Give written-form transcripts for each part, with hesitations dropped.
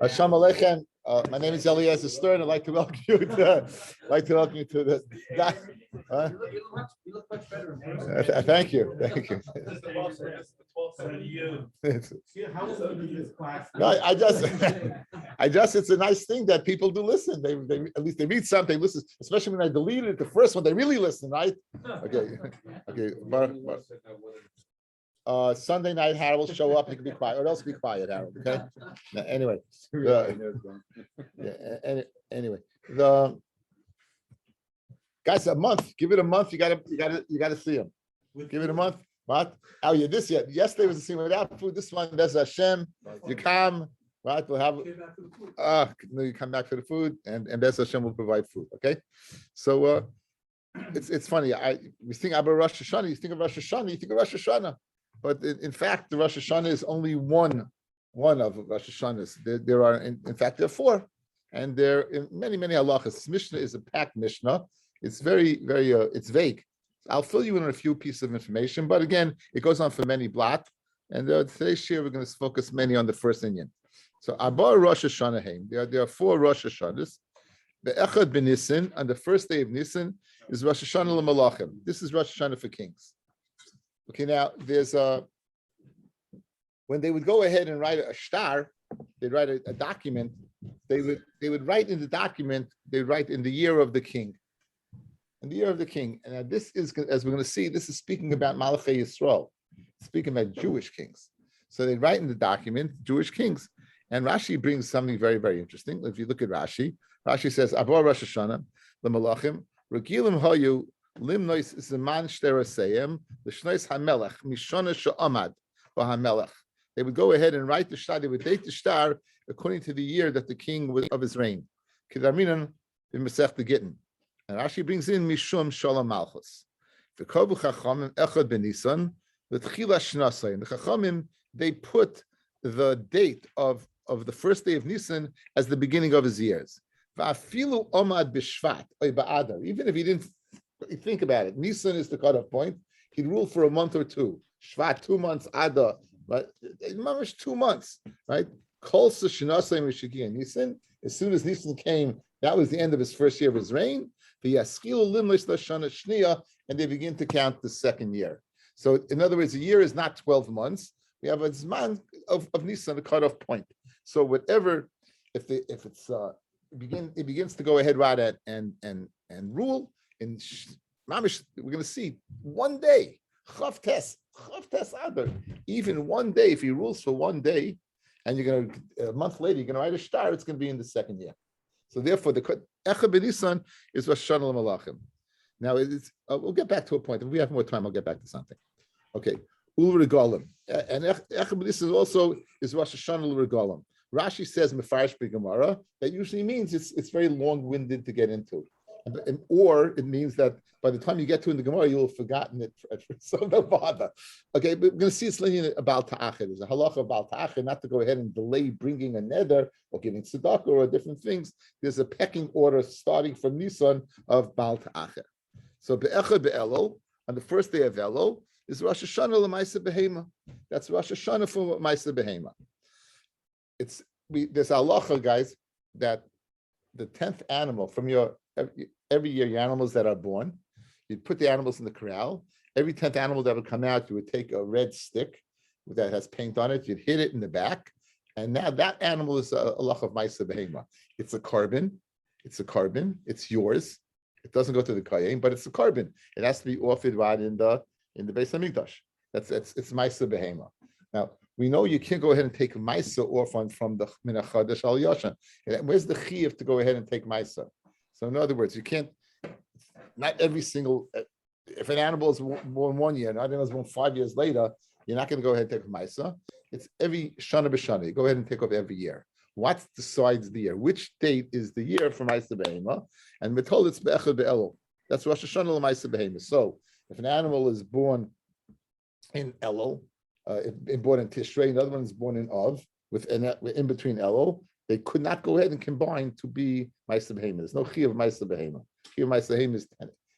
Hashem Aleichem. My name is Eliezer Stern. I'd like to welcome you to the. You look much better. Thank you. No, I just, it's a nice thing that people do listen. They at least they read something, listen, especially when I deleted it, the first one, they really listen, right? Okay. Sunday night, Harold will show up. You can be quiet, or else be quiet, Harold. Okay. Anyway, anyway, the guys, a month. Give it a month. You gotta see him. Give it a month. What? Oh, yeah. Yesterday was the scene without food. This one, there's Hashem. You come. Right, we'll have. You come back for the food, and Bez Hashem will provide food. Okay, so it's funny. We think about Rosh Hashanah. You think of Rosh Hashanah. You think of Rosh Hashanah. But in fact, the Rosh Hashanah is only one of Rosh Hashanahs. There are, in fact, there are four, and there are in many halachas. This Mishnah is a packed Mishnah. It's very it's vague. I'll fill you in on a few pieces of information, but again, it goes on for many blot. And today's year we're going to focus mainly on the first Inyan. So Abba Rosh Hashanah. There are four Rosh Hashanahs. The Echad ben Nisan, on the first day of Nisan, is Rosh Hashanah l'Malachim. This is Rosh Hashanah for kings. Okay, now there's when they would go ahead and write a shtar, they'd write a document. They would write in the document. They write in the year of the king. In the year of the king, and this is, as we're going to see, this is speaking about Malachei Yisrael, speaking about Jewish kings. So they write in the document Jewish kings, and Rashi brings something very interesting. If you look at Rashi says Abba Rosh Hashanah l'Malachim Regilim Hayu. Limnois Zaman Shteraseyem, the Shnois Hamelech, Mishona Sha'amad, or Hamelech. They would go ahead and write the shtar, they would date the shtar according to the year that the king was of his reign. Kedarminan in Masech the Gittin. And Rashi brings in Mishum Shalom Malchus. The Kobu Chachamim Echad Ben Nisan, the Tchila Shnasai. The Chachamim, they put the date of the first day of Nisan as the beginning of his years. Va'afilu Omad B'Shvat, or Ba'adar. Even if he didn't think about it. Nisan is the cutoff point. He'd rule for a month or two. Shvat, 2 months. Adar, but mamish 2 months, right? Kol Sashinasai Mishikian Nisan. As soon as Nisan came, that was the end of his first year of his reign. The Yaskil Limlish Lashana Shnia, and they begin to count the second year. So, in other words, a year is not 12 months. We have a Zman of Nisan, a cutoff point. So, whatever, if it begins to go ahead right and rule. In Mamish, we're going to see one day, Chavtes Adar. Even one day, if he rules for one day, and you're going to, a month later, you're going to write a shtar, it's going to be in the second year. So therefore, the Echad ben Nisan is Rosh Hashanah l'Malachim. Now, we'll get back to a point. If we have more time, I'll get back to something. Okay. Ul Regalim. And Echad ben Nisan also is Rosh Hashanah l'Regalim. Rashi says, Mefarish b'Gemara, that usually means it's very long-winded to get into. Or it means that by the time you get to in the Gemara, you'll have forgotten it. So no bother. Okay, but we're going to see it's linear about Ta'achid. There's a halacha about Ta'achid, not to go ahead and delay bringing a neder or giving tzedakah or different things. There's a pecking order starting from Nisan of Baal Ta'achid. So Be'echad Be'elul, on the first day of Elul, is Rosh Hashanah l'Maisa Behema. That's Rosh Hashanah for Maisa Behema. There's a halacha, guys, that the 10th animal from every year, your animals that are born, you'd put the animals in the corral. Every 10th animal that would come out, you would take a red stick that has paint on it. You'd hit it in the back. And now that animal is a lach of Maisa Behema. It's a carbon. It's yours. It doesn't go to the Kayin, but it's a carbon. It has to be offered right in the Beis Hamikdash. It's Maisa Behema. Now, we know you can't go ahead and take Maisa off from the Min HaChadesh Al Yashan. Where's the chiyuv to go ahead and take Maisa? So in other words, you can't, not every single, if an animal is born 1 year, another animal is born 5 years later, you're not going to go ahead and take Maisa. It's every Shana B'Shana. You go ahead and take off every year. What decides the year? Which date is the year for Maisa Behema? And we're told it's Be'echad Be'elul. That's Rosh Hashanah L'Maisa Behema. So if an animal is born in Elul, born in Tishrei, another one is born in Av, in between Elul, they could not go ahead and combine to be Maisa Behema. There's no Chi of Maisa Behema. Chi of Maisa Behema is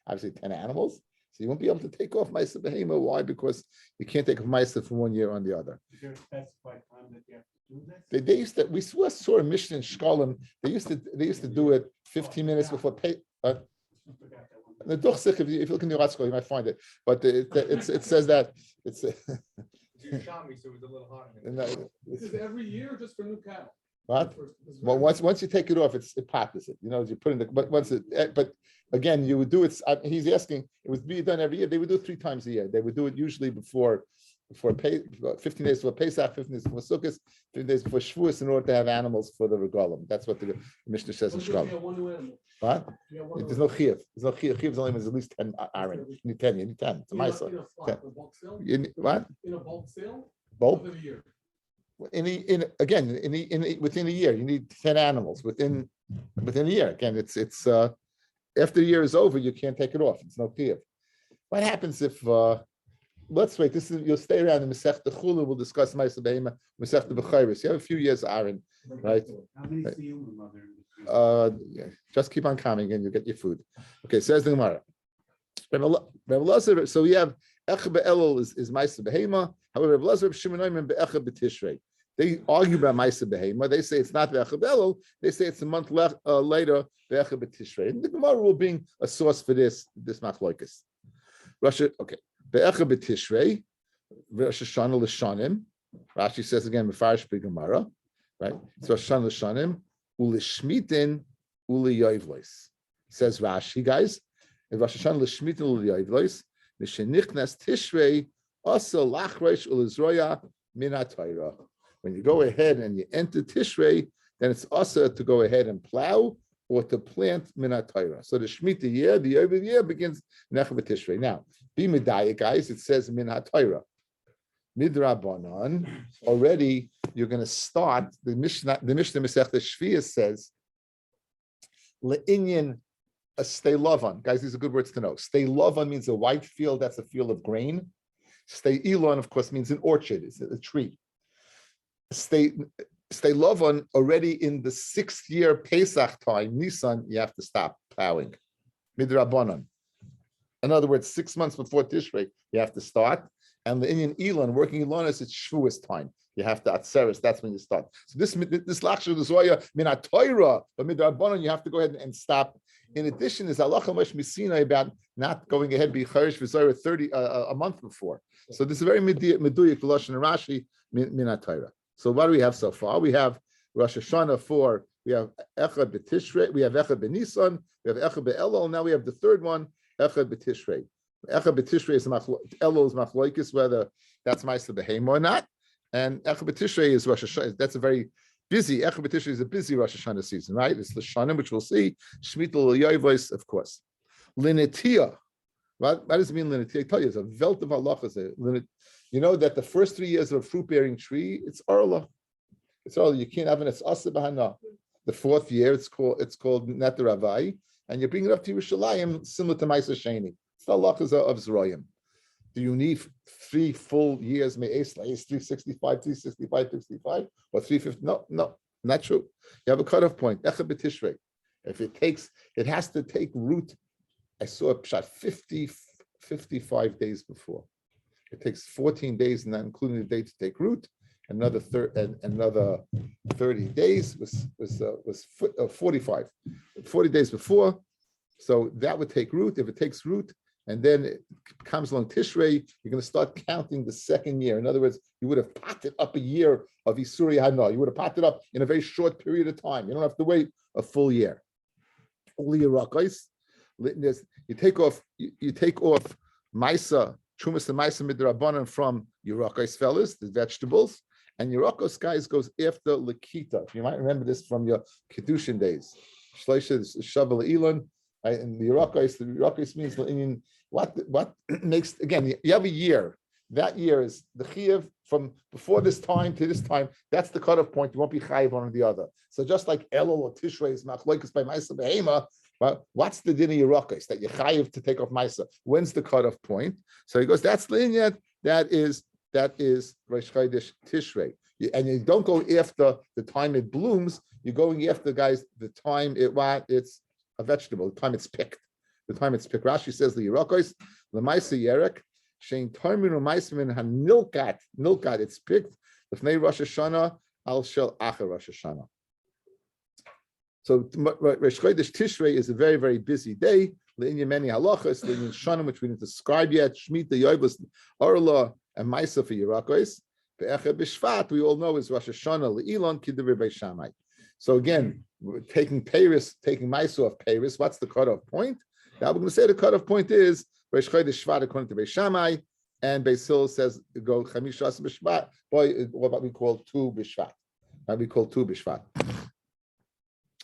obviously 10 animals. So you won't be able to take off Ma'aser Behema. Why? Because you can't take off Ma'aser from one year on the other. Is there a specified time that you have to do this? They used to. We saw a mission in Shkolim. They used to do it 15 minutes before pay. The Duchsich, if you look in the article, you might find it. But it says that it's. You shot me, so it was a little hot. This is every year just for new cattle. What? Well, once you take it off, it pops it. You put in the. But but again, you would do it. He's asking. It would be done every year. They would do it 3 times a year. They would do it usually before 15 days before Pesach, 15 days before Sukkot, 15 days before Shavuos, in order to have animals for the regalim. That's what the Mishnah says in Shkolim. What? There's no chiyuv. There's no chiyuv. Chiyuv only means at least 10 iron. You need 10. You need 10. It's a ma'aser. What? In a bulk sale. Bulk. Within a year. Within a year, you need 10 animals within a year. Again, it's after the year is over, you can't take it off. It's no chiyuv. What happens if? Let's wait. You'll stay around in Masechta Chulu. We'll discuss Ma'aser Behema, Masechta B'chayris. You have a few years, Aaron, right? How many siyumim are there? Yeah, just keep on coming and you get your food. Okay, says the Gemara. So we have Echa Be'elul is Ma'aser Behema. However, Rabbi Lazar Shimon Be'echa B'Tishrei. They argue about Ma'aser Behema. They say it's not Be'echa Be'elul. They say it's a month later Be'echa B'Tishrei. And the Gemara will bring a source for this machlokas. Russia, okay. Be'echa b'tishrei, Rosh Hashanah l'shanim. Rashi says again, Mefarish b'Gemara, right? So Rosh Hashanah l'shanim, u'lishmitin u'liyoivlois. Says Rashi, guys, if Rosh Hashanah l'shmitin u'liyoivlois, m'shenichnas tishrei asa lachreish u'lizroya min ha'torah. When you go ahead and you enter Tishrei, then it's also to go ahead and plow or to plant min ha'torah. So the Shemitah year, the Yovel year begins Necha b'Tishrei. Now, be medaya, guys. It says min ha'torah. Midrabanan. Already, you're going to start the Mishnah. The Mishnah Masechta Shviyah says le'inyan a stay lovan. Guys, these are good words to know. Stay lovan means a white field. That's a field of grain. Stay elon, of course, means an orchard. It's a tree. Stay lovan, already in the 6th year Pesach time, Nisan, you have to stop plowing. Midrabanan. In other words, 6 months before Tishrei, you have to start. And the Indian Elon, working Elonis, it's Shavuos time. You have to Atzeres, that's when you start. So this Lachshu Zoya min Torah, but Midrabanan, you have to go ahead and stop. In addition, there's Halacha Mesh Misina about not going ahead be Charish V'Zoya 30 a month before. So this is very Meduyik Lashon and Rashi min Torah. So what do we have so far? We have Rosh Hashanah 4. We have Echad b'Tishrei. We have Echad b'Nisan. We have Echad b'Elul. Now we have the third one, Echad b'Tishrei. Echad b'Tishrei is Elul is Machloikis, whether that's Ma'aser Behema or not. And Echad b'Tishrei is Rosh Hashanah. That's a very busy. Echad b'Tishrei is a busy Rosh Hashanah season, right? It's L'shanim, which we'll see. Shemitah l'Yoivos, of course. Linetia. What does it mean, Linetia? I tell you, it's a velt of halachas. You know that the first 3 years of a fruit-bearing tree, it's Arla. It's Arla. You can't have it. It's Asa Bahana. The 4th year, it's called Net Ravai, and you bring it up to Yerushalayim, similar to Ma'aser Sheni. It's the halachas of Zroyim. Do you need 3 full years? May Ace 365, 365, or 350? No, not true. You have a cutoff point. Echad b'Tishrei. If it has to take root. I saw a shot 55 days before. It takes 14 days, not including the day to take root. Another 30 days was 45. 40 days before, so that would take root. If it takes root, and then it comes along Tishrei, you're going to start counting the 2nd year. In other words, you would have potted up a year of Isuri Hana. You would have potted up in a very short period of time. You don't have to wait a full year. Only Yerakais. You take off Maisa, Chumas and Maisa Midrabanan from Yerakais fellas, the vegetables, and Yerakos guys goes after Lakita. You might remember this from your Kedushin days. Shleisha is Shavel Elon, right? And the Yerakos means in what makes, again, you have a year. That year is the Chiyuv from before this time to this time. That's the cutoff point. You won't be Chayiv one or the other. So just like Elul or Tishrei is Machloikas by Maisa Behema, but what's the din of Yerakos that you chayiv to take off Maisa? When's the cutoff point? So he goes, that's the linyat. That is Rosh Chodesh Tishrei. And you don't go after the time it blooms. You're going after, guys, the time it's a vegetable. The time it's picked. Rashi says the Yerakos Lemaisa Yerek, Shein Tarminu Maismin Nilkat, it's picked, Lefnei Rosh Hashanah, Al Shel Acher Rosh Hashanah. So Rosh Chodesh Tishrei is a very, very busy day. Le'inyan many halachas, le'inyan shanim, which we need to describe yet. Shemitah, Yoivos, Orla, and Maisa for Yerakos. Be'echad B'Shvat, we all know is Rosh Hashanah, Le'ilon, Kidduv Beis Shammai. So again, we're taking Paris, taking Maisa off Paris. What's the cutoff point? Now we're going to say the cutoff point is Rosh Chodesh Shvat according to Beis Shammai, and Beis Hillel says go Chamishas B'Shvat. Boy, what we call Tu B'Shvat. What we call Tu B'Shvat.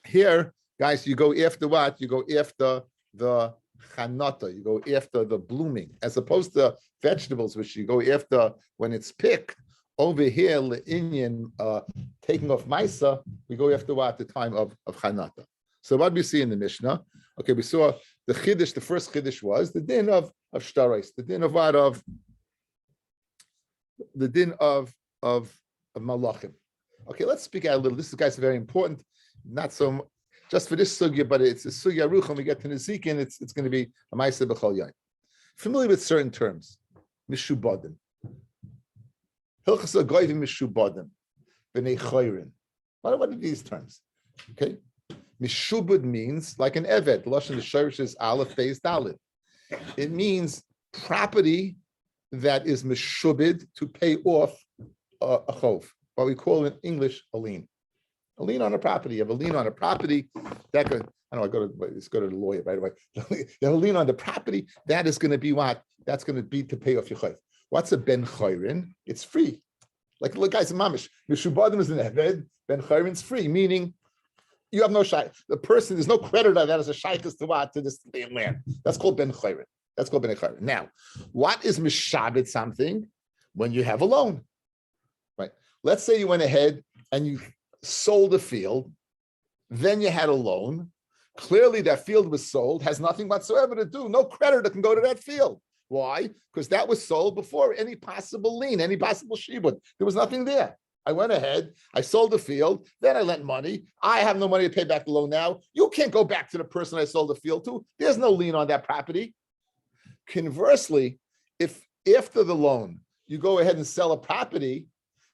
Here, guys, you go after what? You go after the chanata. You go after the blooming, as opposed to vegetables, which you go after when it's picked. Over here, the Indian taking off Maisa, we go after what? The time of chanata. So what we see in the Mishnah? Okay, we saw the chiddush. The first chiddush was the din of shtaros. The din of what? Of the din of malachim. Okay, let's speak out a little. This is, guys, very important. Not so just for this sugya, but it's a sugya ruch. When we get to Nezikin, it's going to be a ma'aseh b'chol yom. Familiar with certain terms, mishubadim, hilchas agoyvim mishubadim, b'nei choyrin. What are these terms? Okay, mishubad means like an eved. The lashon the shorish is aleph beis dalid. It means property that is mishubid to pay off a chov, what we call in English a lien. A lien on a property. You have a lien on a property that could, I don't know, let's go to the lawyer right away. You have a lien on the property, that is going to be what? That's going to be to pay off your chayv. What's a ben chayrin? It's free. Like, look, guys, mamish. Mishubadim is an eved, ben chayrin's free, meaning you have no shay. The person, there's no creditor that is a shaykhis to what? To this land. That's called ben chayrin. That's called ben chayrin. Now, what is mishabed something? When you have a loan, right? Let's say you went ahead and you sold a field, then you had a loan. Clearly that field was sold, has nothing whatsoever to do. No creditor can go to that field. Why? Because that was sold before any possible lien, any possible shibud. There was nothing there. I went ahead, I sold the field, then I lent money. I have no money to pay back the loan now. You can't go back to the person I sold the field to. There's no lien on that property. Conversely, if after the loan, you go ahead and sell a property,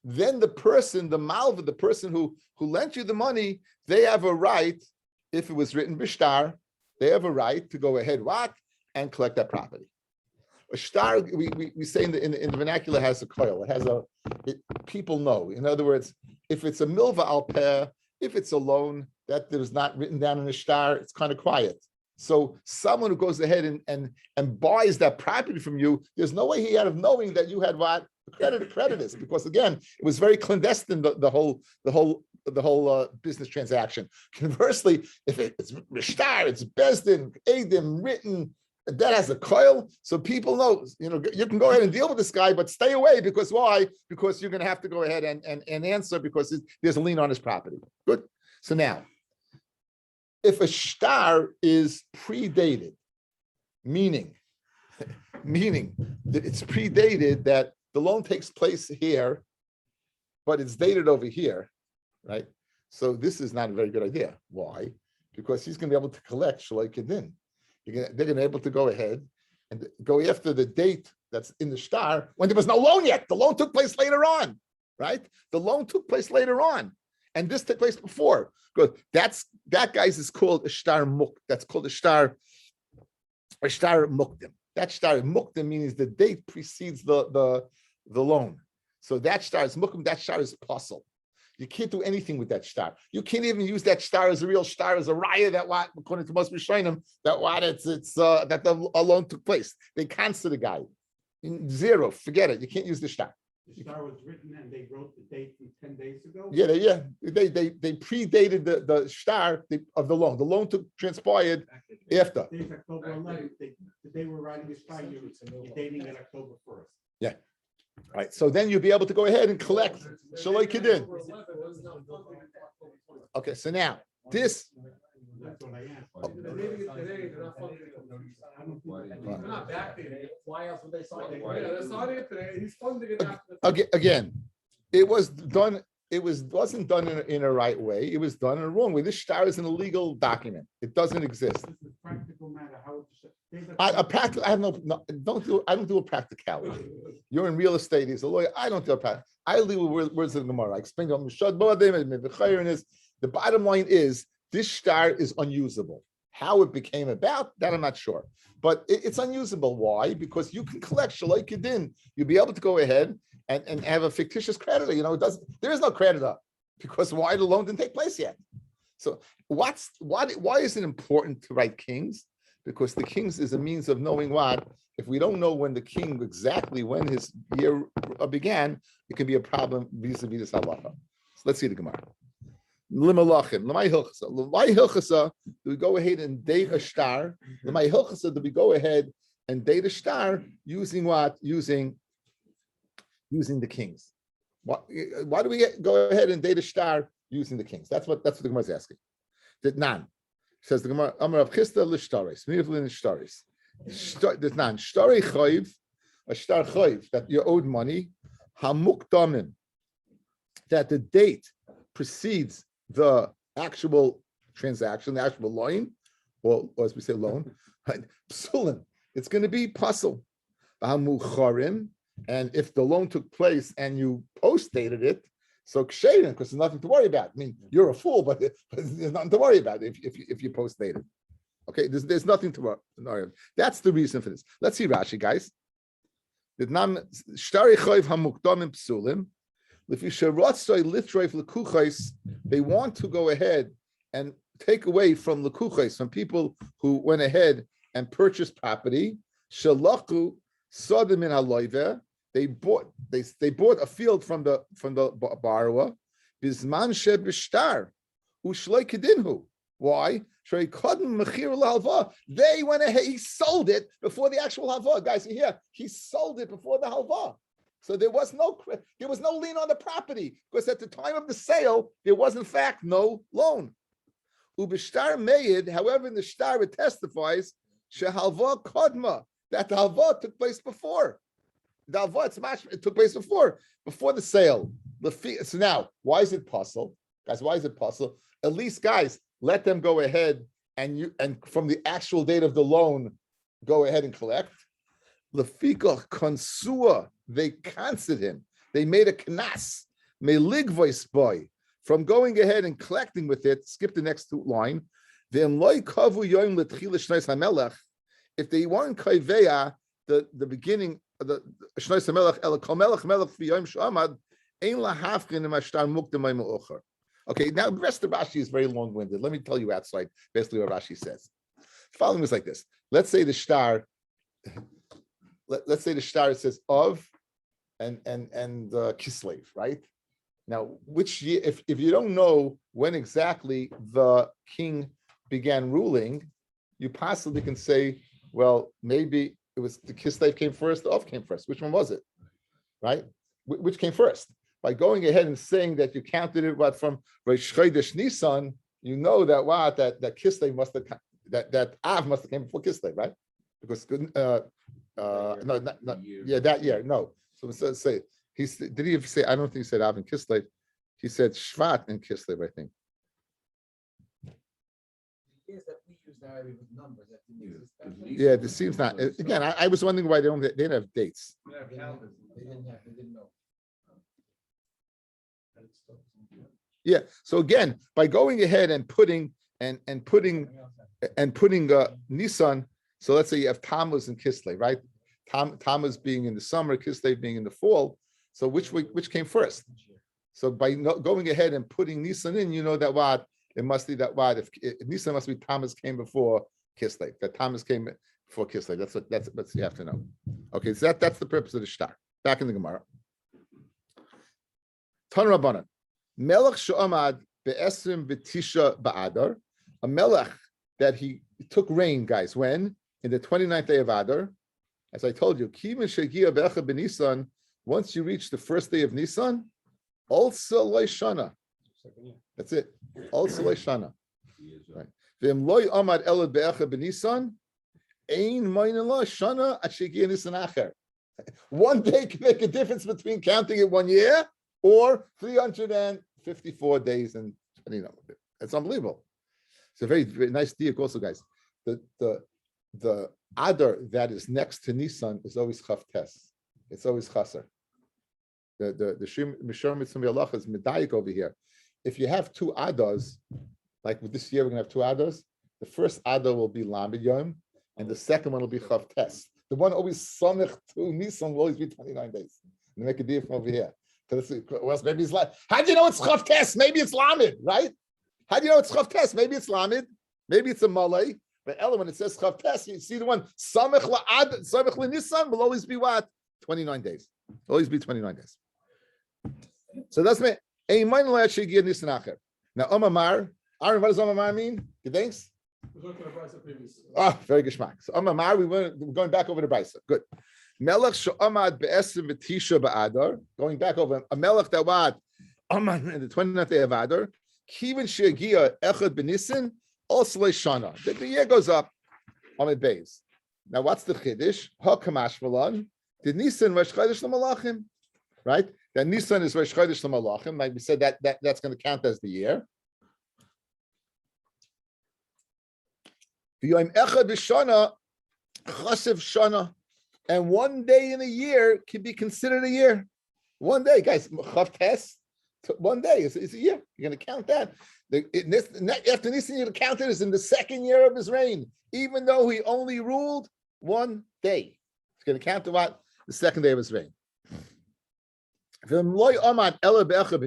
then the person, the malva, the person who lent you the money, they have a right, if it was written b'shtar, they have a right to go ahead, and collect that property. A shtar, we say in the vernacular, has a coil. It has people know. In other words, if it's a milva al peh, if it's a loan that is not written down in a shtar, it's kind of quiet. So someone who goes ahead and buys that property from you, there's no way he had of knowing that you had what? Creditors, because again, it was very clandestine, the whole business transaction. Conversely, if it's mishtar, it's bezdin, edim, written, that has a coil, so people know, you can go ahead and deal with this guy, but stay away, because why? Because you're going to have to go ahead and answer, because there's a lien on his property. Good. So now, if a shtar is predated, meaning that it's predated, that the loan takes place here, but it's dated over here, right? So this is not a very good idea. Why? Because he's going to be able to collect shalai kedin. They're going to be able to go ahead and go after the date that's in the shtar when there was no loan yet. The loan took place later on, right? The loan took place later on, and this took place before. Good. That guys is called a shtar muk. That's called a shtar mukdim. That shtar mukdim means the date precedes the loan. So that shtar is mukdim. That shtar is puzzle. You can't do anything with that shtar. You can't even use that shtar as a real shtar, as a raya that what, according to most Rishonim, that what that the loan took place. They cancel the guy. Zero. Forget it. You can't use the shtar. The shtar was written and they wrote the date from 10 days ago? Yeah. They predated the shtar of the loan. The loan transpired after. Today's October 11th. The day we're writing the shtar, you're dating it October 1st. Yeah. Right. So then you'll be able to go ahead and collect shaloi kedin. Okay. So now this. That's what I asked. They're not backdating it. Why else would they sign it? Yeah, they're signing it today. He's funding it after. Again, it was done wasn't done in a right way. It was done in a wrong way. This shtar is an illegal document. It doesn't exist. This is a practical matter, how it's. A practical. I have no. I don't do a practicality. You're in real estate. He's a lawyer. I don't do a practical. I leave with words of the Gemara. I explain to him. The bottom line is this shtar is unusable. How it became about that I'm not sure, but it's unusable. Why? Because you can collect shalai kedin. You'll be able to go ahead and have a fictitious creditor. You know, there is no creditor because why the loan didn't take place yet. So why is it important to write kings? Because the kings is a means of knowing what. If we don't know when the king exactly when his year began, it can be a problem vis-a-vis this halacha. So let's see the Gemara. Limalachim, lemay hilchasa. Lemay hilchasa, do we go ahead and date a shtar? Lemay hilchasa, do we go ahead and date a shtar using what? Using the kings. Why do we go ahead and date a shtar using the kings? That's what the Gemara is asking. That nan says the Gemara. Amar Rav Chisda l'shtaris. Mirvlin l'shtaris. That nan shtari chayv, a shtar chayv that you owed money. Hamukdamim, that the date precedes the actual transaction, the actual loan, or as we say, loan. Psulim, it's going to be puzzle. Hamucharim. And if the loan took place and you post-dated it, so ksherin, because there's nothing to worry about. I mean, you're a fool, but there's nothing to worry about if you post-dated. Okay, there's nothing to worry about. That's the reason for this. Let's see Rashi, guys. They want to go ahead and take away from lekuchos, from people who went ahead and purchased property. Shalachu sodim in haloiver. They bought a field from the borrower. Bisman shebishtar ushlei kedinhu. Why? They went ahead. He sold it before the actual halva. Guys, you hear? He sold it before the halva. So there was no lien on the property because at the time of the sale there was in fact no loan. Ubishtar meyid. However, in the shtar it testifies shehalva kodma, that the halva took place before. The halva it took place before the sale. So now, why is it possible, guys? Why is it possible? At least, guys, let them go ahead and from the actual date of the loan, go ahead and collect. Lefika konsua, they cancelled him. They made a knas. Meligvois boy from going ahead and collecting with it. Skip the next line. Then loy kavu yoim letchila shneis hamelech. If they weren't kaiveya the beginning of the shneis hamelech el kol melech melech v'yom shamad ein lahafkin imashtar mukdamay me'ocher. Okay, now the rest of Rashi is very long-winded. Let me tell you outside basically what Rashi says. The following is like this. Let's say the shtar says of and Kislev, right? Now, which year, if you don't know when exactly the king began ruling, you possibly can say, well, maybe it was the Kislev came first, the Of came first. Which one was it? Right? Which came first? By going ahead and saying that you counted it from Rosh Chodesh Nisan, you know that that Kislev must have that Av must have came before Kislev, right? Because that year. No. So say did he say? I don't think he said Av and Kislev. He said Shvat and Kislev, I think. Years that we use now with numbers. Yeah, this seems not. Again, I was wondering why they didn't have dates. They didn't know. Yeah. So again, by going ahead and putting Nisan. So let's say you have Tammuz and Kislev, right? Tammuz being in the summer, Kislev being in the fall. So which came first? So by going ahead and putting Nisan in, you know that what it must be that what if Nisan must be Tammuz came before Kislev. That Tammuz came before Kislev. That's what you have to know. Okay, so that's the purpose of the shtar. Back in the Gemara. Tan Rabbanan. Melech she'amad be'esrim v'tisha ba'adar. A melech that he took rain, guys. When? In the 29th day of Adar. As I told you, Kivin shegia be'echa b'Nisan. Once you reach the first day of Nisan, also loishana. That's it. Also loishana. Right. V'im loy amad elad be'echa b'Nisan. Ein ma'inin lo shana at shegia Nisan acher. One day can make a difference between counting it 1 year or 354 days and it's unbelievable. It's a very, very nice diak also, guys. The Adar that is next to Nisan is always Chavtes. It's always Chaser. The Mishar Mitzvah Yalach is Medayik over here. If you have two Adars, like with this year we're gonna have two Adars, the first Adar will be Lamed Yom, and the second one will be Chavtes. The one always Samech to Nisan will always be 29 days. And make a deal from over here. Well, maybe it's like, how do you know it's Chavtes? Maybe it's Lamed, right? How do you know it's Chavtes? Maybe it's Lamed, maybe it's a Malay. But Ella, when it says Chavtes, you see the one Samech la'ad, Samech la'Nisan will always be what? 29 days. Always be 29 days. So that's me. Now, Omamar, Aaron, what does Omamar mean? You thinks? Oh, very good schmack. So Omamar, we're going back over the Brisa. Good. Melech she'amad be'esim v'tisha ba'adar. Going back over a melech that what? Amad in the 29th day of Adar. Kivin she'agia echad b'nisin. Also shana. The year goes up on a base. Now, what's the chiddush? Ha kamash malon. The Nisan Rosh Chodesh L'Malachim, right? That Nisan is Rosh Chodesh L'Malachim. Like we said, that's going to count as the year. V'yom echad b'shana chasev shana, and one day in a year can be considered a year. One day, guys, chavtes. One day is a year. You're going to count that. After Nisan, you're going to count it as in the second year of his reign, even though he only ruled one day. It's going to count to what? The second day of his reign. So what else are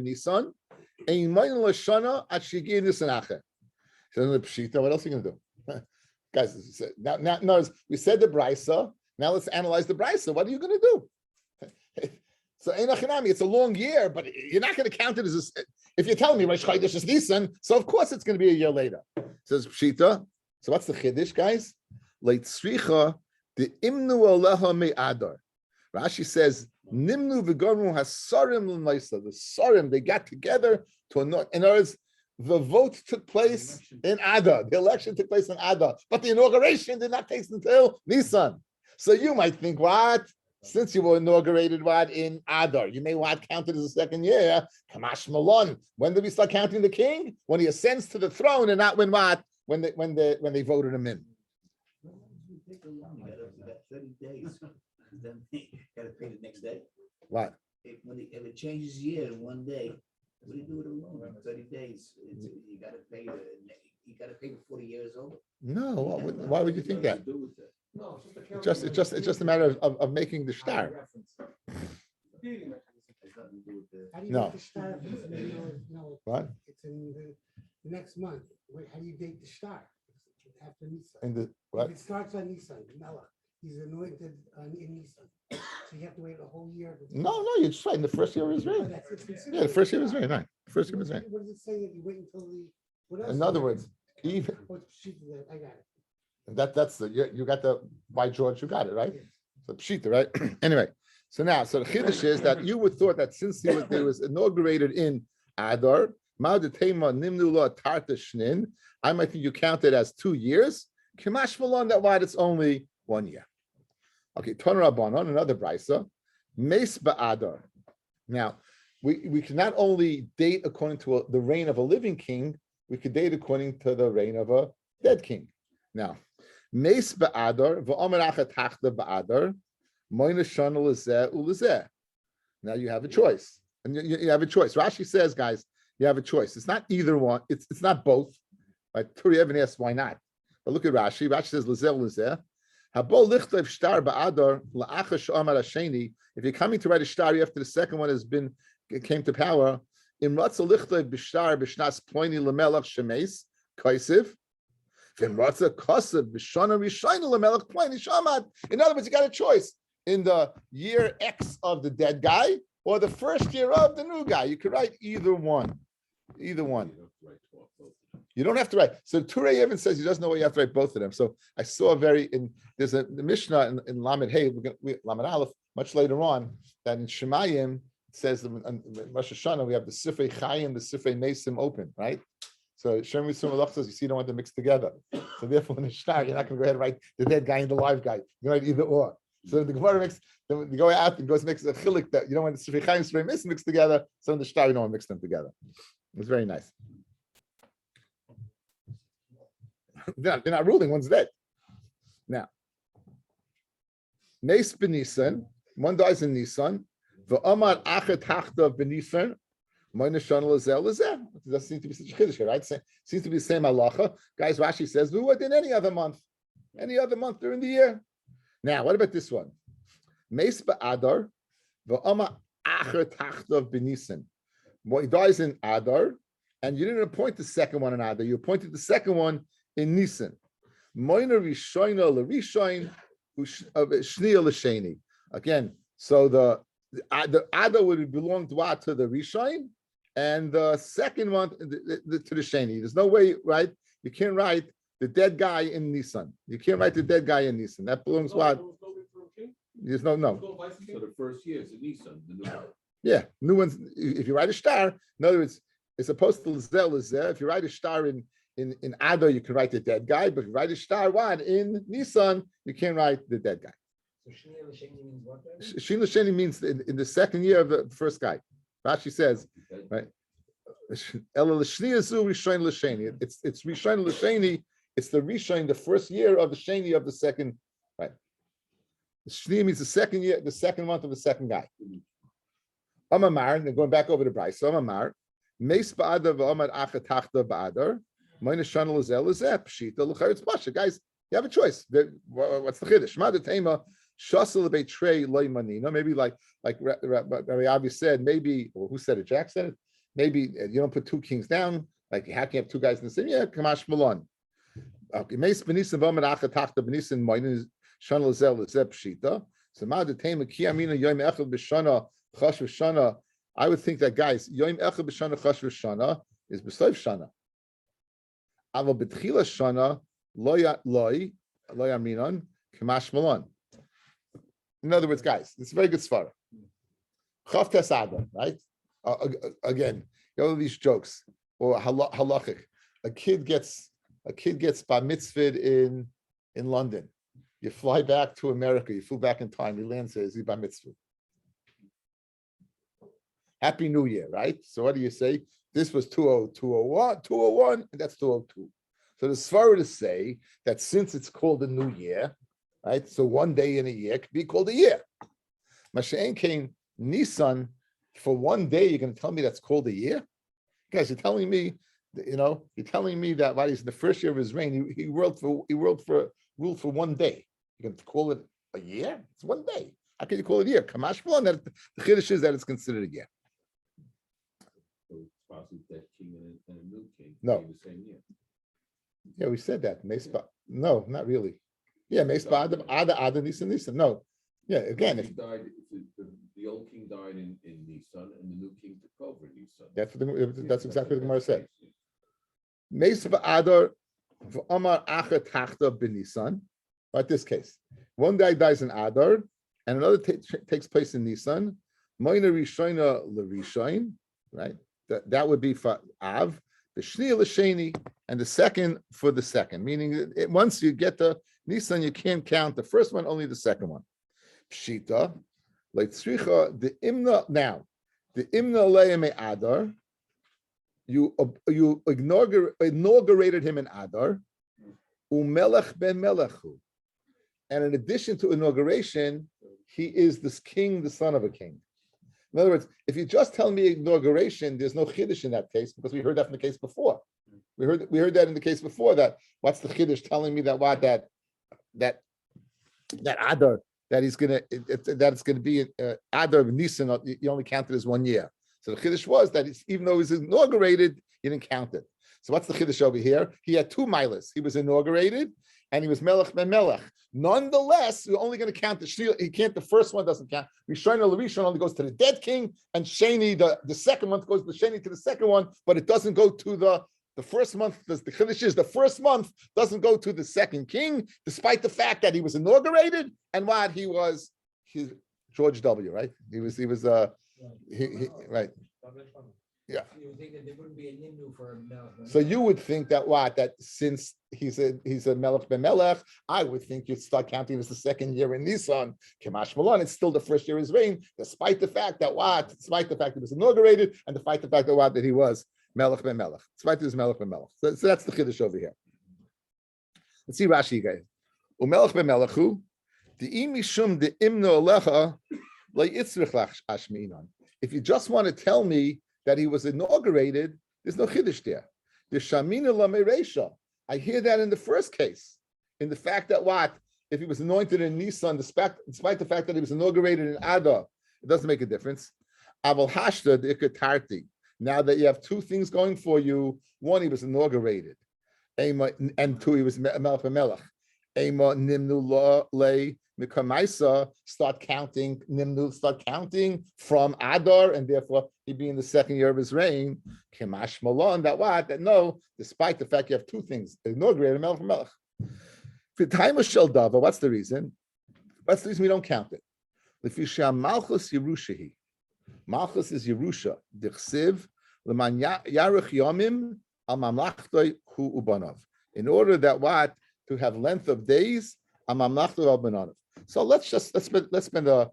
you going to do? Guys, now, we said the Brisa. Now let's analyze the Brisa. What are you going to do? So it's a long year, but you're not going to count it as if you're telling me Rosh Chodesh is Nisan, so of course it's going to be a year later. Says Pshita. So what's the chiddush, guys? Leit tzricha the imnu aleha me'adar. Rashi says nimnu v'gormu hasarim l'maisa. The sarim, they got together to annoy. In other words, the vote took place in Adar. The election took place in Adar, but the inauguration did not take until Nisan. So you might think, what? Since you were inaugurated, what, in Adar, you may want counted as a second year. Kamash Malon. When did we start counting the king? When he ascends to the throne, and not when what? When they voted him in. You got 30 days. Then you got to pay the next day. What? If it changes year in one day, what do you do with a loan? 30 days. You got to pay. You got to pay before the year is over. No. Why would you think that? No, It's just a matter of making the star. How do you No. date the star? No, What? it's in the next month. Wait, how do you date the star? After Nisan. In the what? If it starts on Nisan, Melech, he's anointed in Nisan. So you have to wait a whole year. No, you're just right. In the first year of his reign. Yeah, the first year of his reign, right? First year of his reign. What does it say that you wait until the? What else? In other words, even I got it. that's you got the by George, you got it right. So pshita, right? Anyway, so the chiddush is that you would thought that since he was inaugurated in Adar, I might think you count it as 2 years. Kimash malon that why it's only 1 year. Okay, Ton Rabbanon, another brisa, Meis ba'adar. Now, we can not only date according to the reign of a living king, we could date according to the reign of a dead king. Now, Meis ba'adar, v'omer achat hachta ba'adar, moina shana lezeh ulezeh. Now you have a choice. And you have a choice. Rashi says, guys, you have a choice. It's not either one. It's not both. Right? Turi Even asks, why not? But look at Rashi. Rashi says, lezeh ulezeh. Habo lichtlev shtar ba'adar la'acha sh'amar hasheni. If you're coming to write a shtar after the second one came to power, in ratza lichtlev b'shtar b'shnas ploini lemelach shemeis kaisiv. In other words, you got a choice in the year X of the dead guy or the first year of the new guy. You could write either one. Either one. You don't have to write. So Turei even says he doesn't know why you have to write both of them. So I saw there's the Mishnah in Lamed Hey, Lamed Aleph, much later on, that in Shemayim, it says in Rosh Hashanah, we have the Sifrei Chayim, the Sifrei Mesim open, right? So Shem Yisrael Malach says, you see, you don't want them mixed together. So therefore, in the Shtar, you're not going to go ahead and write the dead guy and the live guy. You're going to write either or. So the Gemara makes, then they go out and goes makes a chilik that you know when the Sifrei Chaim and Sifrei Mis mixed together, so in the Shtar you don't mix them together. It's very nice. They're not ruling, one's dead. Now, Nes b'Nisan, one dies in Nisan. V'amar achet hachtav b'Nisan. Doesn't seem to be such a chiddush here, right? Seems to be the same halacha. Guys, Rashi says, "Who in any other month during the year." Now, what about this one? Meis ba'adar, v'ama acher tachtav b'nisan. Well, he dies in Adar, and you didn't appoint the second one in Adar. You appointed the second one in Nisan. Moina rishoina l'rishoin, shniya l'sheni. Again, so the Adar would belong to the Rishon, and the second one to the Sheni. There's no way, right? You can't write the dead guy in Nisan. You can't write the dead guy in Nisan. That belongs what? There's no. So the first year is a Nissan, the new one. Yeah, new ones. If you write a star, in other words, it's supposed to zel is there. If you write a star in Adar, you can write the dead guy. But if you write a star what in Nisan, you can't write the dead guy. So Shnia L'Sheni means what? Shin L'Sheni means in the second year of the first guy. Rashi says, right? Ela L'Shni Azu Rishon L'Sheni. It's Rishon L'Sheni. It's the Rishon, the first year of the Sheni of the second, right? Shni means the second year, the second month of the second guy. Amamar, and going back over to Bryce. So Amamar, Meis Ba'adar v'Amar Achet Tachta Ba'adar, Moina Shana L'Zel L'Zeh Pshita L'Charetz Pasha. Guys, you have a choice. What's the chiddush? Shema Tema Shasel Beitrei Loy Manina. Maybe like Rabbi Avi said. Maybe, or who said it? Jack said it. Maybe you don't put two kings down. Like how can you have two guys in the same? Yeah, Kamash Malon. Okay, Meis Benisin V'Amar Achet Tachta Benisin Moina Shana L'Zel L'Zeh Pshita. So Shema Tema Ki Amina Yom Echad B'Shana Chash V'Shana. I would think that guys Yom Echad B'Shana Chash V'Shana is B'Soif Shana. Aval B'Tchila Shana. Loy aminon kamash malon. In other words, guys, it's a very good svara. Chav tesada, right? Again, all these jokes or halachic. A kid gets bar mitzvahed in London. You fly back to America. You flew back in time. He lands there. Is he bar mitzvahed? Happy New Year, right? So what do you say? This was 201, and that's 202. So the Svara to say that since it's called a new year, right? So one day in a year could be called a year. Masha'en came Nisan for one day. You're going to tell me that's called a year, guys? You're telling me, you're telling me that while he's in the first year of his reign, he ruled for 1 day. You're going to call it a year? It's 1 day. How can you call it a year? Kamash Malon, that the chiddush is that it's considered a year. So it's possible that king and a new king. No. be the same year. Yeah, we said that. No, not really. Yeah, Ada Nisan. No. Yeah, again, He died, the old king died in Nisan, and the new king took over in Nisan. that's exactly what the Gemara said. Mesa Adar v'Amar Achet Tachta b'Nisan. Like this case, one guy dies in Adar, and another takes place in Nisan. Moina Rishoina l'Rishoin, right? That would be for Av. The Shni L'Sheni, and the second for the second, meaning once you get the Nisan, you can't count the first one, only the second one. Pshita, like Tzricha, the Imna, now, the Imna Le'eme Adar, you inaugurated him in Adar, Umelech ben Melechu. And in addition to inauguration, he is this king, the son of a king. In other words, if you just tell me inauguration, there's no chiddush in that case because we heard that from the case before. We heard that in the case before. That what's the chiddush telling me that that Adar that it's gonna be Adar of Nisan. You only counted as 1 year. So the chiddush was that even though he was inaugurated, you didn't count it. So what's the chiddush over here? He had 2 milas. He was inaugurated and he was melech ben melech. Nonetheless, we're only going to count the Shni. He can't. The first one doesn't count. Rishon or Rishon only goes to the dead king, and Sheni, the second month goes to the Sheni to the second one, but it doesn't go to the first month. The chiddush is the first month doesn't go to the second king, despite the fact that he was inaugurated and what he was George W. Right? He was right. Yeah. You would think that there wouldn't be a nimnu for Melech. So you would think that what? That since he's a Melech ben Melech, I would think you'd start counting as the second year in Nisan. Kemash Malon, it's still the first year of his reign, despite the fact that what? Despite the fact that he was inaugurated, and despite the fact that what? That he was Melech ben Melech. Despite he was Melech ben Melech. So that's the Chiddush over here. Let's see Rashi, guys. Umelech ben Melechu, the imishum the imno alecha leitzrich ashminon. If you just want to tell me that he was inaugurated, there's no chiddush there. The shamina lameresha. I hear that in the first case, in the fact that what? If he was anointed in Nisan, despite the fact that he was inaugurated in Adar, it doesn't make a difference. Aval hashta the ikatarti. Now that you have two things going for you, one, he was inaugurated, and two, he was Melech Melech. Ema nimnu le mikamaisa, start counting from Adar, and therefore he'd be in the second year of his reign. Kemash malon, that what? That no, despite the fact you have two things, inaugurated Melech Melech. For time of Shel Dava, what's the reason? What's the reason we don't count it? Lefisha Malchus Yerushahi. Malchus is Yerusha. Dichsiv leman yarich yomim al mamlachtoi hu ubanav. In order that what? To have length of days, al mamlachtoi al bananav. So let's spend a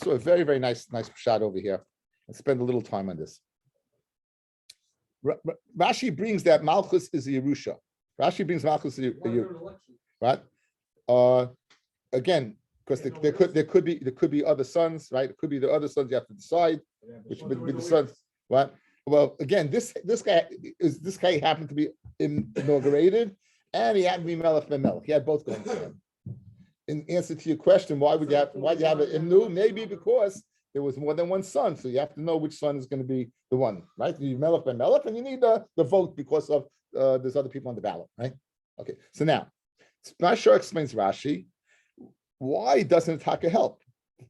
very, very nice shot over here and spend a little time on this. Rashi brings that Malchus is Yerusha. Rashi brings Malchus is right? Again, because there could be other sons, right? It could be the other sons you have to decide which would be the sons. What? Well, again, this guy happened to be inaugurated, and he happened to be Melech ben Melech. He had both going for him. In answer to your question, why you have it imnu? Maybe because there was more than one son, so you have to know which son is going to be the one, right? You need Melech ben Melech, and you need the vote because of there's other people on the ballot, right? Okay, so now Mashar explains Rashi. Why doesn't Taka help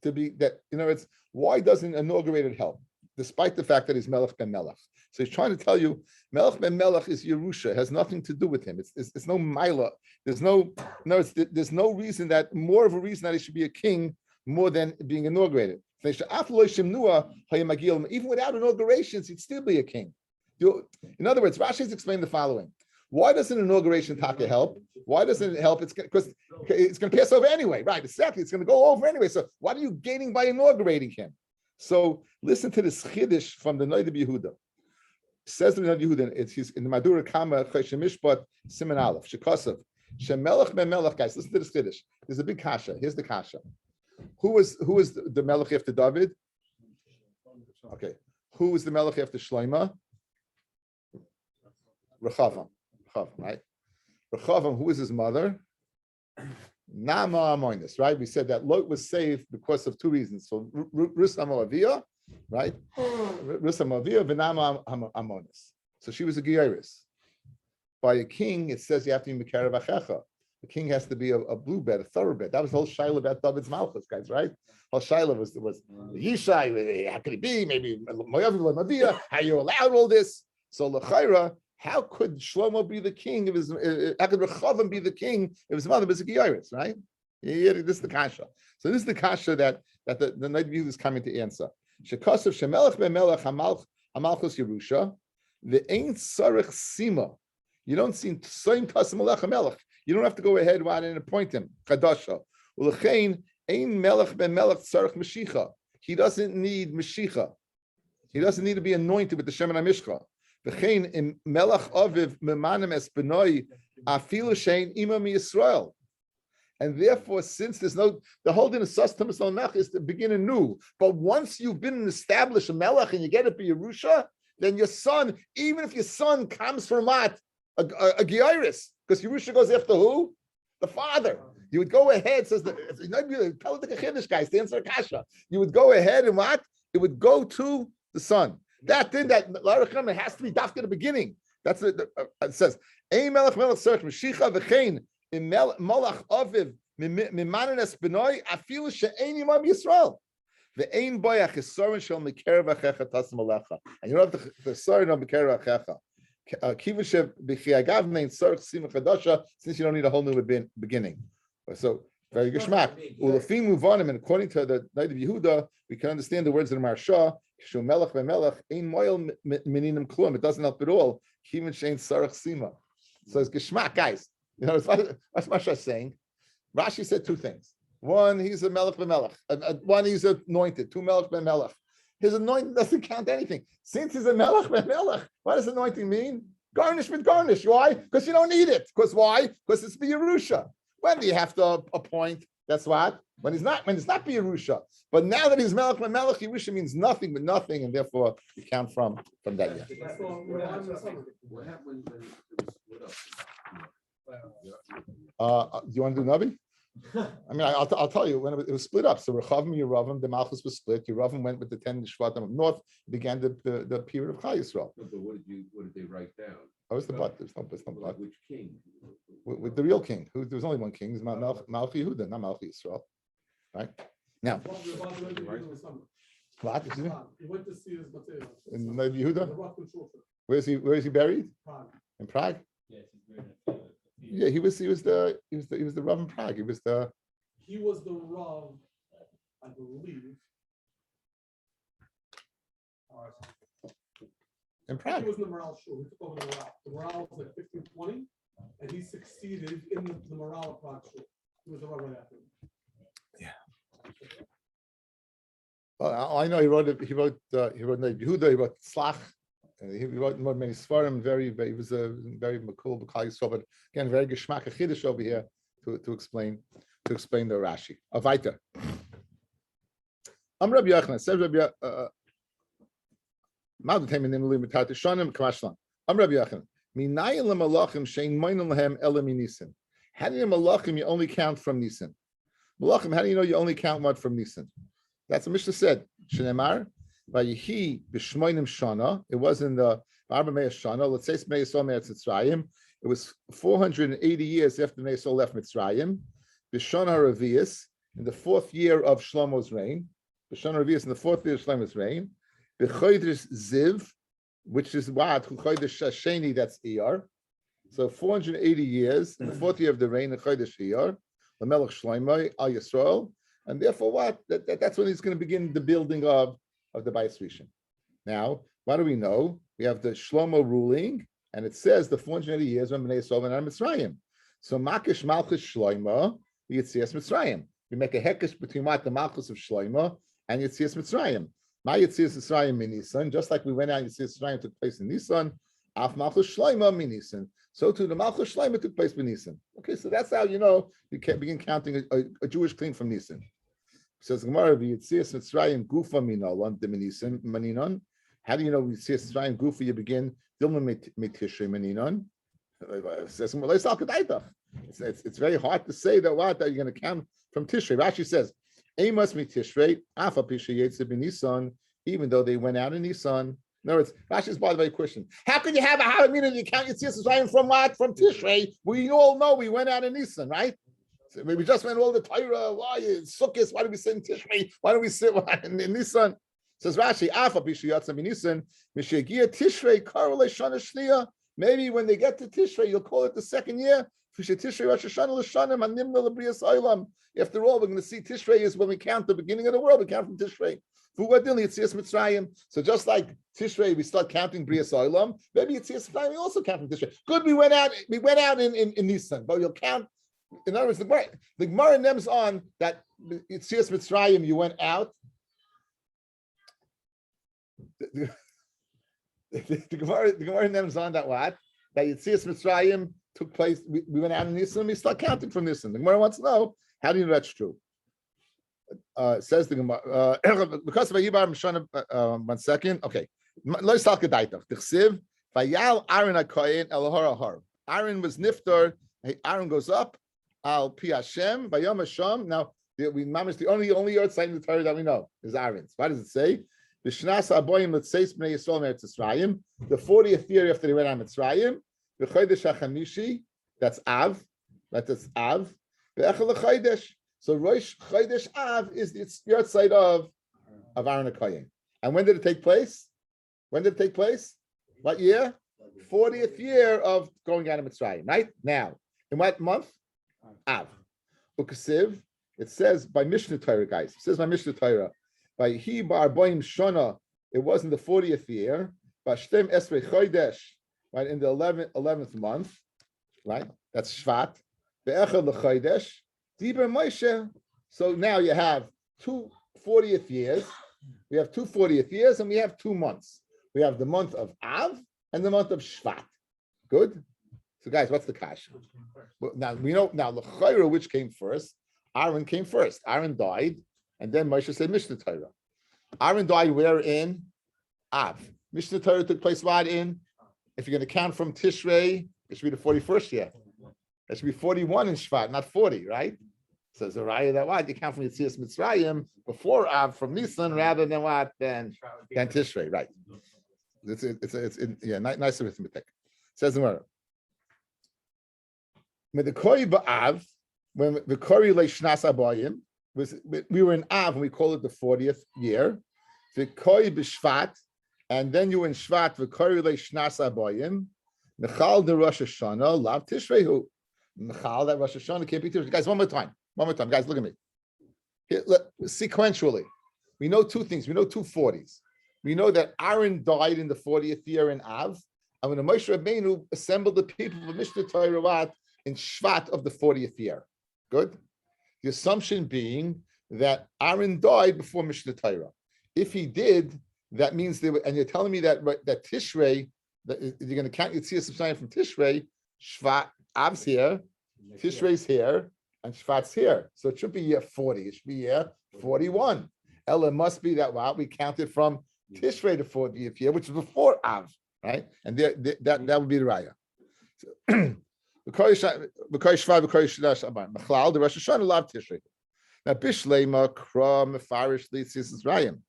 to be that? It's why doesn't inaugurated help, despite the fact that he's Melech ben Melech? So he's trying to tell you Melech ben Melech is Yerusha, has nothing to do with him. It's no Mila. There's no reason more of a reason that he should be a king more than being inaugurated. Even without inaugurations, he'd still be a king. In other words, Rashi has explained the following. Why doesn't inauguration Taka help? Why doesn't it help? It's because it's going to pass over anyway, right? Exactly. It's going to go over anyway. So what are you gaining by inaugurating him? So listen to this chiddush from the Noid of Yehuda. Says the Noid Yehuda, he's in the Madura Kama Cheshemishpat Siman Aleph Shekasav Shemelech ben Melech. Guys, listen to this chiddush. There's a big kasha. Here's the kasha. Who is the Melech after David? Okay. Who was the Melech after Shloima? Rechavam, right? Rechavam, who is his mother? Nama Amonis, right? We said that Lot was saved because of two reasons. So Rus Amoavia, right? Rus Amoavia, Venama Amonis. So she was a Geiris. By a king, it says you have to be Mekarav Achecha. The king has to be a blue bed, a thoroughbred. That was the whole shaila about David's Malchus, guys, right? Whole shaila was Yishai, how could he be? Maybe Moav, how you allowed all this? So L'chaira, how could Shlomo be the king if how could Rechavam be the king if his mother was a Geiris, right? This is the kasha. So this is the kasha that the Noid Yehuda is coming to answer. Shekasav Shemelech ben Melech Hamalchus Yerusha, the ain't Sarich Sima. You don't see same Tasim Melech Melech. You don't have to go ahead and appoint him. Chadasha. Ulechein ein Melech ben Melech Sarich Mashicha. He doesn't need Mashicha. He doesn't need to be anointed with the Shemin HaMishcha. V'chein im Melech Aviv memanim es benoi afilu shein imam Yisrael. And therefore, since there's the whole din of Sustamus al-Melech is to begin anew. But once you've been an established Melech and you get to be Yerusha, then your son, even if your son comes from what? A Geiris, because Yerusha goes after who? The father. You would go ahead, says the guys, the answer Kasha. You would go ahead and what? It would go to the son. That thing that it has to be dafka at the beginning. That's it. It says, Ein Melech Melech Sarich Mashicha v'chein im Melech Aviv mimanen es benoi afilu she'ein imam Yisrael. Ve'ein boy achisorin shel mikerev achecha tasim alecha. And you don't have the sorry of mikerev achecha. Since you don't need a whole new beginning. So very geshmak. Ulafim move on, and according to the Noid of Yehuda, we can understand the words of the Marsha. Shu melech bemelech ein moil mininim klum. It doesn't help at all. Even shein sarach sima. So it's geschmack, guys. You know, what's Masha saying? Rashi said two things. One, he's a melech bemelech. One, he's anointed. Two melech bemelech. His anointing doesn't count anything. Since he's a melech bemelech, what does anointing mean? Garnish with garnish. Why? Because you don't need it. Because why? Because it's B'Yerusha. When do you have to appoint? That's what? When it's not B'Yerusha. But now that he's melech bemelech, Yerusha means nothing but nothing, and therefore you count from that year. What happened when it was split up? Do you want to do Nabi? I mean, I'll tell you, when it was split up, so Rechavim, Yeravim, the Malchus was split. Yeravim went with the 10 Shvatim of North, began the period of Chai Yisrael. No, but what did they write down? That was the but. There's no but. Which king? With the real king. There was only one king. It's Malchi Yehuda, not Malchi Yisrael. Right? Now, what? Excuse me? He went to see his material. In Yehuda? The rock control. Where is he buried? Prague. In Prague? Yes, he's very nice. Yeah, he was the Rav in Prague. He was the Rav, I believe. in He Prague. was in the morale show. He took over the morale. The morale was like 1520, and he succeeded in the morale of Prague show. He was the Rav right after him. Well, I know he wrote Yehuda, he wrote Slach. He wrote many Svarim, he was a very makul b'Klal Yisrael, but again, very geschmack a chiddush over here to explain the Rashi. Avaita. Rabbi Yochanan says Rabbi Yochanan. Minayin lemalachim shein moinen lehem ela minisin. How do you know malachim you only count from Nisan? Malachim, how do you know you only count what from Nisan? That's what Mishnah said. Shneimar. Vayihi b'shmoinim shana. It was in the Arba Me'ah Shana. Let's say Me'ah Yisrael Me'eretz Mitzrayim. It was 480 years after Me'ah Yisrael left Mitzrayim. B'shana Revius, in the 4th year of Shlomo's reign. B'shana Revius, in the 4th year of Shlomo's reign. B'chodesh Ziv, which is what Chodesh Sheni. That's Iyar. So 480 years in the 4th year of the reign of Chodesh Iyar. LaMelech Shlomo Al Yisrael, and therefore what? That's when he's going to begin the building of the Bayis Rishon. Now, what do we know? We have the Shlomo ruling, and it says the 480 years when Bnei Yisrael went out of Mitzrayim. So Makish Malchus Shlomo, Yitzias Mitzrayim. We make a hekesh between what the Malchus of Shlomo and Yitzias Mitzrayim. My Yitzias Mitzrayim in Nisan, just like we went out, Yitzias Mitzrayim took place in Nisan. Af Malchus Shlomo in Nisan. So too the Malchus Shlomo took place in Nisan. Okay, so that's how you know you can begin counting a Jewish king from Nisan. Says Gemara, Yitzias Mitzrayim Gufa Minon Deminisan Maninon. How do you know Yitzias Mitzrayim Gufa? You begin Dilma Mitishrei Maninon. Says it's very hard to say that what that you're going to count from Tishrei. Rashi says Amos Mitishrei Afa Pisha Yetzer B'Nisan, even though they went out in Nisan. In other words, Rashi's by the way question. How can you have a Halamin you count Yitzias Mitzrayim from what? From Tishrei? We all know we went out in Nisan, right? So we just went all the Torah. Why Sukkot? Why do we sit in Tishrei? Why do we sit in Nisan? Says Rashi, Afa B'Shiyatza B'Nisan, Mishegia Tishrei Karolei Shana Shniya. Maybe when they get to Tishrei, you'll call it the 2nd year. Tishrei Rosh Hashanah L'Shanim Animna L'Brias Olam. After all, we're going to see Tishrei is when we count the beginning of the world. We count from Tishrei. So just like Tishrei, we start counting Brias Olam. Maybe Yitzias Mitzrayim, we also count from Tishrei. Good, we went out in Nisan, but you'll count. In other words, the Gemara names on that Yitzias Mitzrayim, you went out. The Gemara names on that what? That Yitzias Mitzrayim took place. We went out in Nisan. We start counting from Nisan. The Gemara wants to know how do you know that's true. Says the Gemara because of Ayibar Mishana. 1 second. Okay, let's talk about it. T'chsiv vayal Aaron HaKohen el har. Aaron was niftar. Aaron goes up. Al pi Hashem vayom Hashem. Now we mamish the only yard in the Torah that we know is Aaron's. What does it say? B'shnas aboyim l'tzeis b'nei Yisrael me'eretz Mitzrayim. The 40th year after they went out of Mitzrayim. B'chodesh hachamishi. That's Av. That's Av. B'echel l'chodesh. So Rosh Chodesh Av is the yard side of Aaron HaKohen. And when did it take place? What year? 40th year of going out of Mitzrayim. Right now, in what month? Av. Ukasiv. It says by Mishnah Torah, guys. It says by Mishnah Torah. By He Bar Boim Shona it was in the 40th year, Bashtem Esrei Chodesh, right, in the 11th month, right? That's Shvat. Be'echad l'Chodesh, Diber Moshe. So now you have two 40th years. We have two 40th years, and we have 2 months. We have the month of Av and the month of Shvat. Good? So guys, what's the kash? Well, now we know now l'chayra which came first. Aaron came first. Aaron died, and then Moshe said Mishnah Torah. Aaron died where in Av. Mishnah Torah took place what in? If you're going to count from Tishrei, it should be the 41st year. It should be 41 in Shvat, not 40, right? So it's a raya that what you count from Yetzias Mitzrayim before Av from Nisan rather than what than Tishrei, right? It's nice arithmetic. Says the word. When the Kori Ba'av, when the Kori Leishnas Abayim, we were in Av and we call it the 40th year. The Kori B'Shvat, and then you were in Shvat, the Kori Leishnas Abayim, Nechal de Rosh Hashanah, Lav Tishrehu. Nechal, that Rosh Hashanah can't be Tishrei. Guys, one more time. Guys, look at me. Here, sequentially, we know two things. We know two 40s. We know that Aaron died in the 40th year in Av, and when the Moshe Rabbeinu assembled the people of Mishnah Torah in Shvat of the 40th year. Good? The assumption being that Aaron died before Mishnah Torah. If he did, that means they were, and you're telling me that that Tishrei, that you're going to count Yetzias Mitzrayim from Tishrei, Shvat, Av's here, Tishrei's here, and Shvat's here. So it should be year 40. It should be year 41. Ella must be that we counted from Tishrei the 40th year, which is before Av, right? And that would be the raya. So, the Rosh Hashanah love Tishrei. Now Bishlema Kra Mefarish Yetzias Mitzrayim.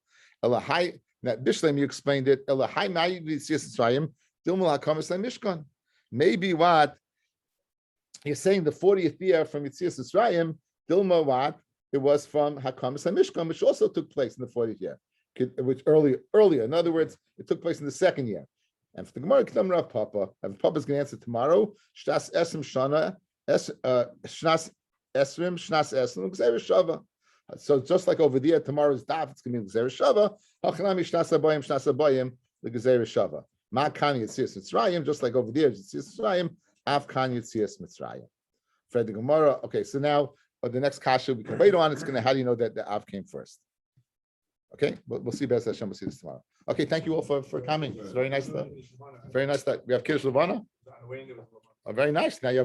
Elahai. Now Bishlema, you explained it. Elahai Ma'id Yetzias Mitzrayim. Dilmal HaKamas LeMishkan. Maybe what you're saying the 40th year from Yetzias Mitzrayim. Dilma what it was from HaKamas LeMishkan, which also took place in the 40th year, which earlier. In other words, it took place in the second year. And for the Gemara, Kedam Rav Papa, Rav Papa's going to answer tomorrow. Shnas Esrim Shana, Shnas Esrim, Shnas Esrim, Gzeir Shava. So just like over there, tomorrow's daf, it's going to be Gzeir Shava. Hachanami Shnas Abayim, the Gzeir Shava. Ma Kan Yetzias Mitzrayim, just like over there, Yetzias Mitzrayim, Av Kan Yetzias Mitzrayim. For the Gemara, okay, so now the next kasha we can wait on, it's going to, how do you know that the Av came first? Okay, we'll see Bez Hashem. We'll see this tomorrow. Okay, thank you all for coming. It's very nice. Very nice that we have Kiddush Levana. Oh, very nice. Now you have